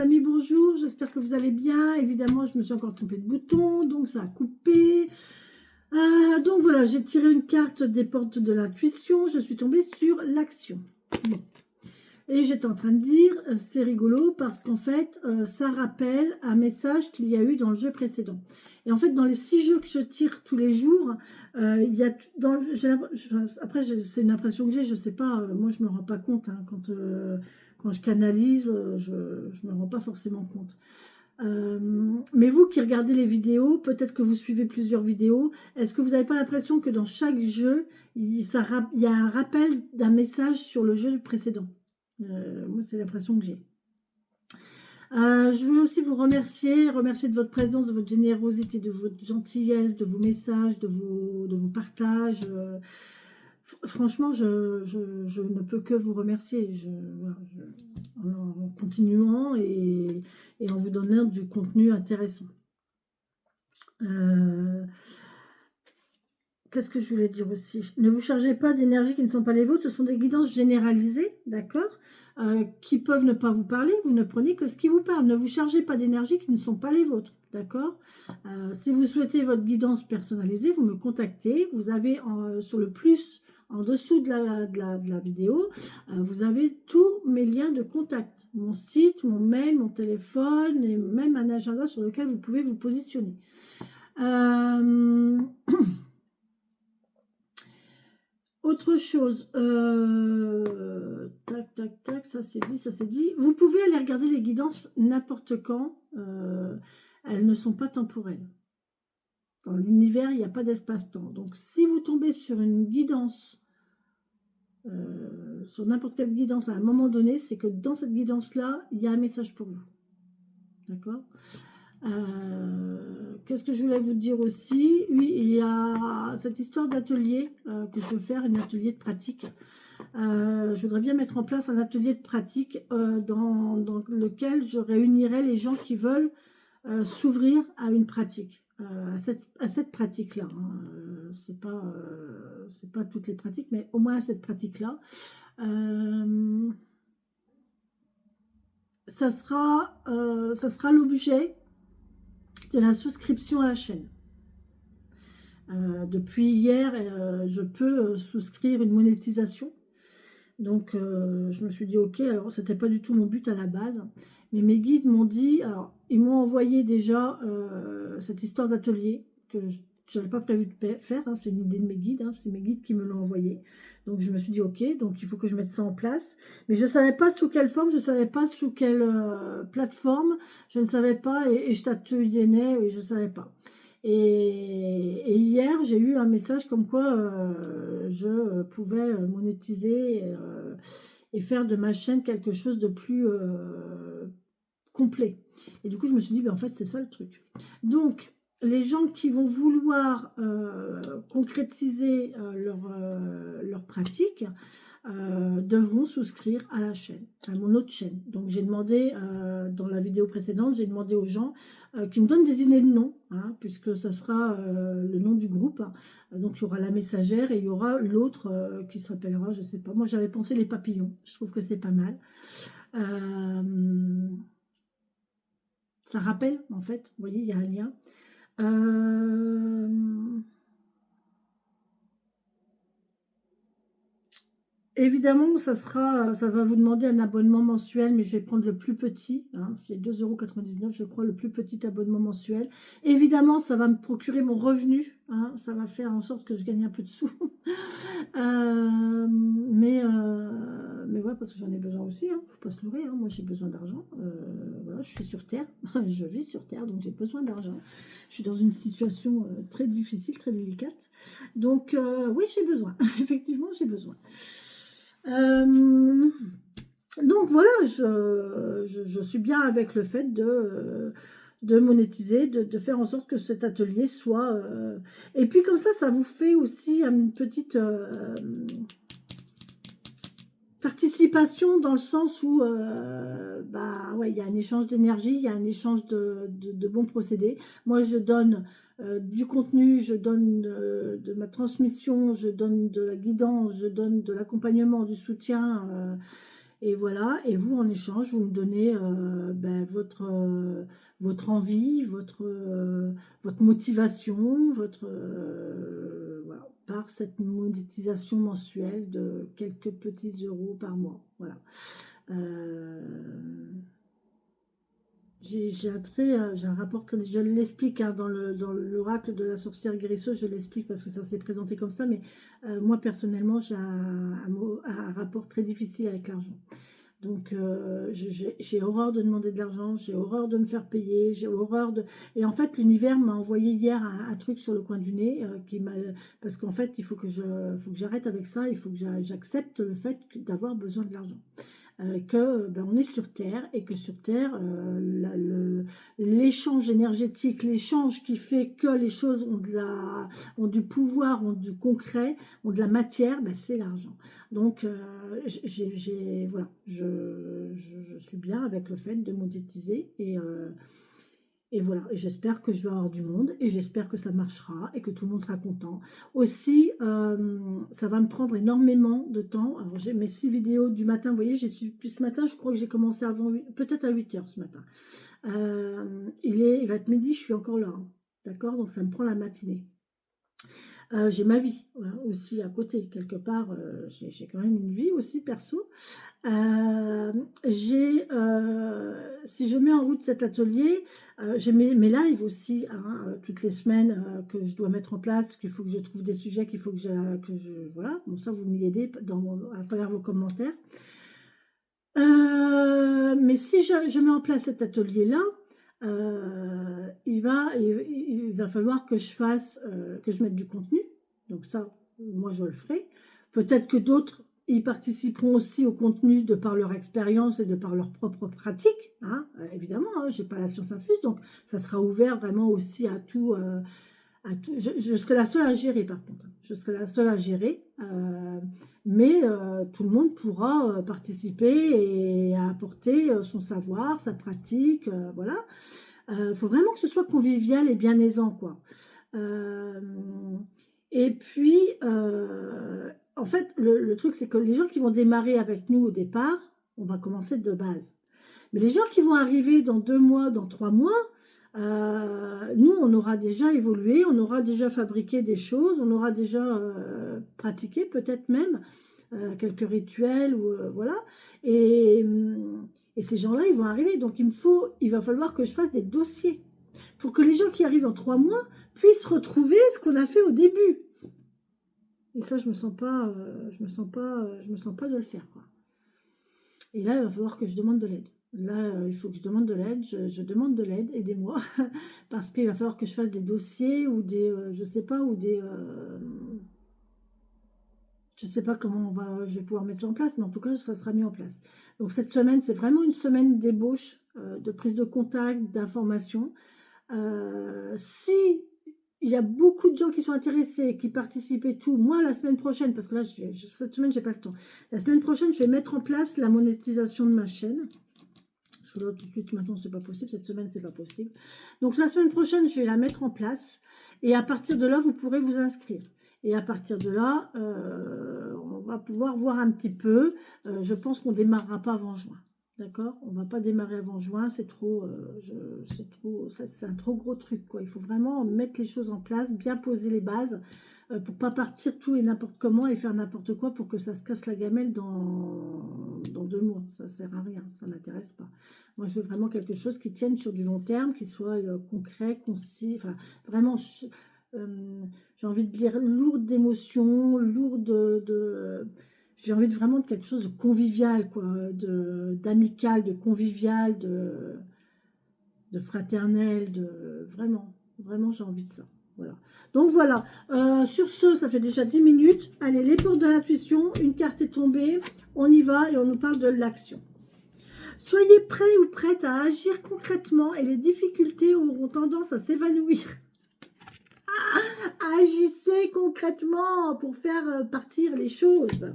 amis, bonjour, j'espère que vous allez bien. Évidemment, je me suis encore trompée de bouton, donc ça a coupé. Donc voilà, j'ai tiré une carte des portes de l'intuition, je suis tombée sur l'action. Bon. Et j'étais en train de dire, c'est rigolo parce qu'en fait, ça rappelle un message qu'il y a eu dans le jeu précédent. Et en fait, dans les 6 jeux que je tire tous les jours, il y a après, c'est une impression que j'ai, je sais pas, moi je me rends pas compte, hein, quand je canalise, je me rends pas forcément compte. Mais vous qui regardez les vidéos, peut-être que vous suivez plusieurs vidéos, est-ce que vous n'avez pas l'impression que dans chaque jeu, il y a un rappel d'un message sur le jeu précédent? Moi, c'est l'impression que j'ai. Je voulais aussi vous remercier de votre présence, de votre générosité, de votre gentillesse, de vos messages, de vos partages. Franchement, je ne peux que vous remercier. En continuant et en vous donnant du contenu intéressant. Qu'est-ce que je voulais dire aussi? Ne vous chargez pas d'énergie qui ne sont pas les vôtres. Ce sont des guidances généralisées, d'accord, qui peuvent ne pas vous parler. Vous ne prenez que ce qui vous parle. Ne vous chargez pas d'énergie qui ne sont pas les vôtres, d'accord. Si vous souhaitez votre guidance personnalisée, vous me contactez. Vous avez sur le plus en dessous de la vidéo, vous avez tous mes liens de contact. Mon site, mon mail, mon téléphone et même un agenda sur lequel vous pouvez vous positionner. Autre chose, tac, tac, tac, ça c'est dit, ça c'est dit. Vous pouvez aller regarder les guidances n'importe quand, elles ne sont pas temporelles. Dans l'univers, il n'y a pas d'espace-temps. Donc si vous tombez sur une guidance, sur n'importe quelle guidance à un moment donné, c'est que dans cette guidance-là, il y a un message pour vous. D'accord ? Qu'est-ce que je voulais vous dire aussi? Oui, il y a cette histoire d'atelier que je veux faire, un atelier de pratique. Je voudrais bien mettre en place un atelier de pratique dans lequel je réunirai les gens qui veulent s'ouvrir à une pratique, à cette pratique-là. Hein. C'est pas toutes les pratiques, mais au moins à cette pratique-là. Ça sera l'objet de la souscription à la chaîne. Depuis hier, je peux souscrire une monétisation. Donc, je me suis dit, ok, alors c'était pas du tout mon but à la base. Mais mes guides m'ont dit, alors, ils m'ont envoyé déjà cette histoire d'atelier que je n'avais pas prévu de faire. Hein, c'est une idée de mes guides, hein, c'est mes guides qui me l'ont envoyé. Donc, je me suis dit, ok, donc il faut que je mette ça en place. Mais je ne savais pas sous quelle forme, je ne savais pas sous quelle plateforme, je ne savais pas, et je tâtonnais, et je ne savais pas. Et hier, j'ai eu un message comme quoi je pouvais monétiser et faire de ma chaîne quelque chose de plus complet. Et du coup, je me suis dit, ben, en fait, c'est ça le truc. Donc, les gens qui vont vouloir concrétiser leur pratique devront souscrire à la chaîne, à mon autre chaîne. Donc j'ai demandé, dans la vidéo précédente, j'ai demandé aux gens qui me donnent des idées de noms, hein, puisque ça sera le nom du groupe. Donc il y aura la messagère et il y aura l'autre qui s'appellera, je sais pas, moi j'avais pensé les papillons, je trouve que c'est pas mal. Ça rappelle, en fait, vous voyez, il y a un lien. Évidemment, ça va vous demander un abonnement mensuel, mais je vais prendre le plus petit, hein, c'est 2,99 €, je crois, le plus petit abonnement mensuel. Évidemment, ça va me procurer mon revenu, hein, ça va faire en sorte que je gagne un peu de sous. Mais ouais, parce que j'en ai besoin aussi, il ne faut pas se leurrer, hein, moi j'ai besoin d'argent. Voilà, je suis sur Terre, je vis sur Terre, donc j'ai besoin d'argent. Je suis dans une situation très difficile, très délicate. Donc oui, j'ai besoin, effectivement, j'ai besoin. Donc voilà, je suis bien avec le fait de monétiser, de faire en sorte que cet atelier soit... Et puis comme ça vous fait aussi une petite participation dans le sens où bah, ouais, il y a un échange d'énergie, il y a un échange de bons procédés. Moi, je donne du contenu, je donne de ma transmission, je donne de la guidance, je donne de l'accompagnement, du soutien. Et voilà, et vous, en échange, vous me donnez votre envie, votre motivation, voilà, par cette monétisation mensuelle de quelques petits euros par mois. Voilà. Euh, j'ai un rapport très, je l'explique hein, dans l'oracle de la sorcière guérisseuse, je l'explique parce que ça s'est présenté comme ça, mais moi personnellement, j'ai un rapport très difficile avec l'argent. Donc, j'ai horreur de demander de l'argent, j'ai horreur de me faire payer, j'ai horreur de... Et en fait, l'univers m'a envoyé hier un truc sur le coin du nez, parce qu'en fait, faut que j'arrête avec ça, il faut que j'accepte le fait d'avoir besoin de l'argent. On est sur Terre et que sur Terre, l'échange énergétique, l'échange qui fait que les choses ont du pouvoir, ont du concret, ont de la matière, ben, c'est l'argent. Donc, voilà, je suis bien avec le fait de monétiser et voilà, et j'espère que je vais avoir du monde et j'espère que ça marchera et que tout le monde sera content. Aussi, ça va me prendre énormément de temps. Alors, j'ai mes 6 vidéos du matin, vous voyez, depuis ce matin, je crois que j'ai commencé avant, peut-être à 8 h ce matin. Il va être midi, je suis encore là. Hein. D'accord? Donc, ça me prend la matinée. J'ai ma vie aussi à côté, quelque part, j'ai quand même une vie aussi perso. Si je mets en route cet atelier, j'ai mes lives aussi, hein, toutes les semaines que je dois mettre en place, qu'il faut que je trouve des sujets, qu'il faut que voilà, bon ça vous m'y aidez à travers vos commentaires. Mais si je mets en place cet atelier-là, il va falloir que que je mette du contenu. Donc ça, moi je le ferai. Peut-être que d'autres y participeront aussi au contenu de par leur expérience et de par leur propre pratique. Hein, évidemment, hein, je n'ai pas la science infuse, donc ça sera ouvert vraiment aussi à tout. Je serai la seule à gérer par contre. Je serai la seule à gérer. Mais tout le monde pourra participer et apporter son savoir, sa pratique. Voilà. Faut vraiment que ce soit convivial et bien aisant, quoi. Et puis, en fait, le truc, c'est que les gens qui vont démarrer avec nous au départ, on va commencer de base. Mais les gens qui vont arriver dans 2 mois, dans 3 mois, nous, on aura déjà évolué, on aura déjà fabriqué des choses, on aura déjà pratiqué peut-être même quelques rituels, ou voilà. Et, et ces gens-là, ils vont arriver. Donc, il va falloir que je fasse des dossiers pour que les gens qui arrivent dans 3 mois puissent retrouver ce qu'on a fait au début. Et ça, je me sens pas de le faire, quoi. Et là, il va falloir que je demande de l'aide. Là, il faut que je demande de l'aide. Je demande de l'aide, aidez-moi, parce qu'il va falloir que je fasse des dossiers ou je sais pas, ou je sais pas comment je vais pouvoir mettre ça en place, mais en tout cas, ça sera mis en place. Donc cette semaine, c'est vraiment une semaine d'ébauche, de prise de contact, d'information. Si il y a beaucoup de gens qui sont intéressés, qui participent et tout, moi, la semaine prochaine, parce que là, cette semaine, j'ai pas le temps. La semaine prochaine, je vais mettre en place la monétisation de ma chaîne. Parce que là, tout de suite, maintenant, c'est pas possible. Cette semaine, c'est pas possible. Donc, la semaine prochaine, je vais la mettre en place. Et à partir de là, vous pourrez vous inscrire. Et à partir de là, on va pouvoir voir un petit peu. Je pense qu'on ne démarrera pas avant juin. D'accord? On ne va pas démarrer avant juin. C'est un trop gros truc, quoi. Il faut vraiment mettre les choses en place, bien poser les bases pour pas partir tout et n'importe comment et faire n'importe quoi pour que ça se casse la gamelle dans 2 mois. Ça sert à rien, ça m'intéresse pas. Moi, je veux vraiment quelque chose qui tienne sur du long terme, qui soit concret, concis, enfin, vraiment, j'ai envie de lire lourde d'émotions, j'ai envie vraiment de quelque chose de convivial, quoi, d'amical, de convivial, de fraternel, vraiment, j'ai envie de ça. Voilà. Donc voilà, sur ce, ça fait déjà 10 minutes. Allez, les portes de l'intuition, une carte est tombée, on y va et on nous parle de l'action. Soyez prêts ou prêtes à agir concrètement et les difficultés auront tendance à s'évanouir. Agissez concrètement pour faire partir les choses.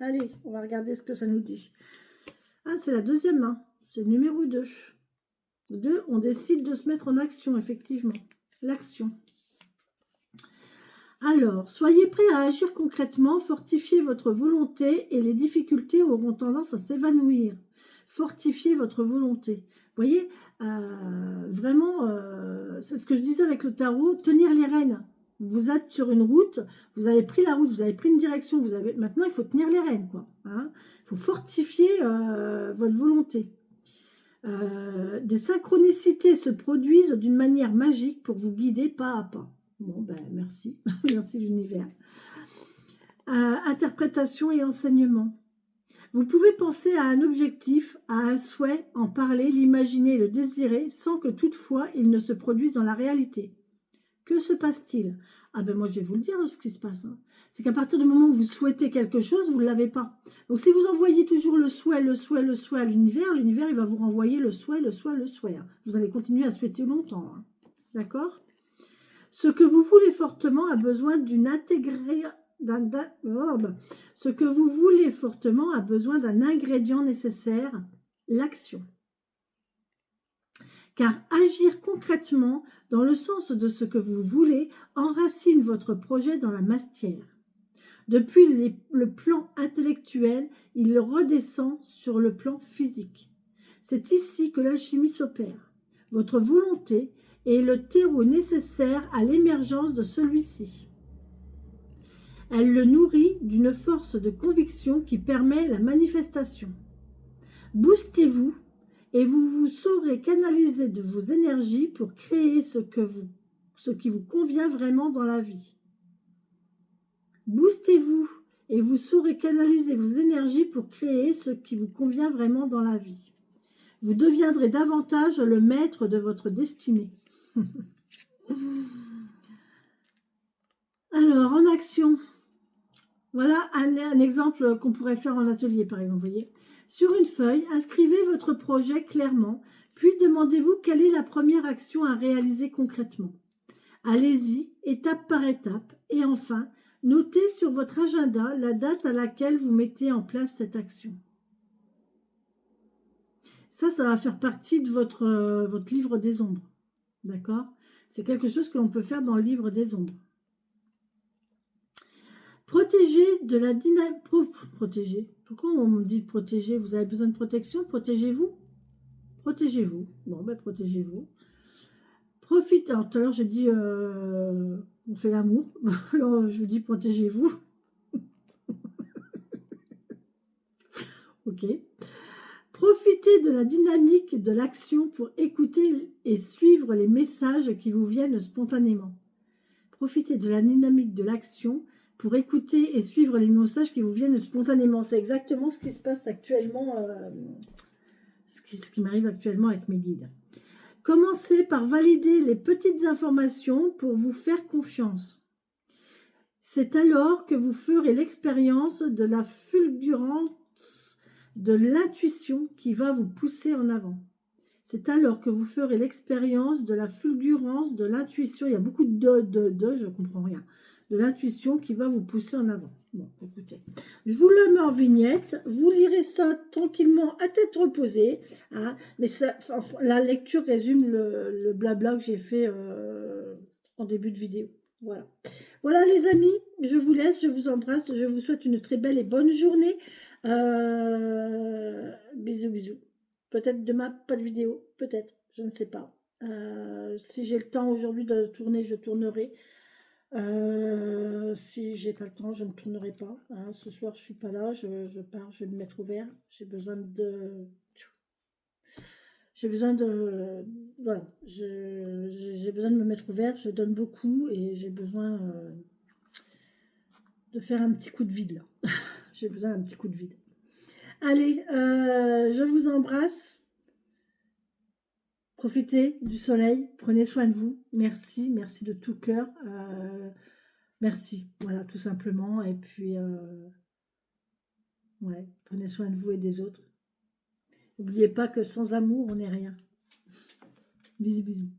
Allez, on va regarder ce que ça nous dit. Ah, c'est la deuxième main, c'est le numéro 2. 2, on décide de se mettre en action, effectivement. L'action. Alors, soyez prêts à agir concrètement, fortifiez votre volonté et les difficultés auront tendance à s'évanouir. Fortifiez votre volonté. Vous voyez, vraiment, c'est ce que je disais avec le tarot, tenir les rênes. Vous êtes sur une route, vous avez pris la route, vous avez pris une direction, maintenant il faut tenir les rênes, quoi. Hein. Il faut fortifier votre volonté. Des synchronicités se produisent d'une manière magique pour vous guider pas à pas. Bon, ben merci, merci l'univers. Interprétation et enseignement. Vous pouvez penser à un objectif, à un souhait, en parler, l'imaginer, le désirer, sans que toutefois il ne se produise dans la réalité. Que se passe-t-il? Ah ben moi je vais vous le dire ce qui se passe. Hein. C'est qu'à partir du moment où vous souhaitez quelque chose, vous ne l'avez pas. Donc si vous envoyez toujours le souhait à l'univers, l'univers il va vous renvoyer le souhait. Hein. Vous allez continuer à souhaiter longtemps. Hein. D'accord? Ce que vous voulez fortement a besoin d'une Ce que vous voulez fortement a besoin d'un ingrédient nécessaire, l'action. Car agir concrètement dans le sens de ce que vous voulez enracine votre projet dans la matière. Depuis le plan intellectuel, il redescend sur le plan physique. C'est ici que l'alchimie s'opère. Votre volonté est le terreau nécessaire à l'émergence de celui-ci. Elle le nourrit d'une force de conviction qui permet la manifestation. Boostez-vous et vous saurez canaliser de vos énergies pour créer ce qui vous convient vraiment dans la vie. Boostez-vous et vous saurez canaliser vos énergies pour créer ce qui vous convient vraiment dans la vie. Vous deviendrez davantage le maître de votre destinée. Alors, en action, voilà un exemple qu'on pourrait faire en atelier, par exemple. Voyez. Sur une feuille, inscrivez votre projet clairement, puis demandez-vous quelle est la première action à réaliser concrètement. Allez-y, étape par étape, et enfin, notez sur votre agenda la date à laquelle vous mettez en place cette action. Ça va faire partie de votre livre des ombres. D'accord? C'est quelque chose que l'on peut faire dans le livre des ombres. Protégez de la dynamique. Protéger. Pourquoi on me dit de protéger? Vous avez besoin de protection? Protégez-vous. Protégez-vous. Bon, ben protégez-vous. Profitez. Alors, tout à l'heure, j'ai dit on fait l'amour. Alors, je vous dis protégez-vous. Ok. Profitez de la dynamique de l'action pour écouter et suivre les messages qui vous viennent spontanément. Profitez de la dynamique de l'action pour écouter et suivre les messages qui vous viennent spontanément. C'est exactement ce qui se passe actuellement, ce qui m'arrive actuellement avec mes guides. Commencez par valider les petites informations pour vous faire confiance. C'est alors que vous ferez l'expérience de la fulgurance de l'intuition qui va vous pousser en avant. C'est alors que vous ferez l'expérience de la fulgurance de l'intuition. Il y a beaucoup de, je ne comprends rien. De l'intuition qui va vous pousser en avant. Bon, écoutez, je vous le mets en vignette. Vous lirez ça tranquillement à tête reposée. Hein, mais ça, enfin, la lecture résume le blabla que j'ai fait en début de vidéo. Voilà. Voilà les amis, je vous laisse, je vous embrasse. Je vous souhaite une très belle et bonne journée. Bisous, bisous. Peut-être demain, pas de vidéo. Peut-être, je ne sais pas. Si j'ai le temps aujourd'hui de tourner, je tournerai. Si j'ai pas le temps, je ne tournerai pas. Hein. Ce soir, je suis pas là. Je pars, je vais me mettre au vert. J'ai besoin de... Voilà. J'ai besoin de me mettre au vert. Je donne beaucoup et j'ai besoin de faire un petit coup de vide là. J'ai besoin d'un petit coup de vide. Allez, je vous embrasse. Profitez du soleil, prenez soin de vous. Merci, merci de tout cœur. Merci, voilà, tout simplement. Et puis, ouais, prenez soin de vous et des autres. N'oubliez pas que sans amour, on n'est rien. Bisous, bisous.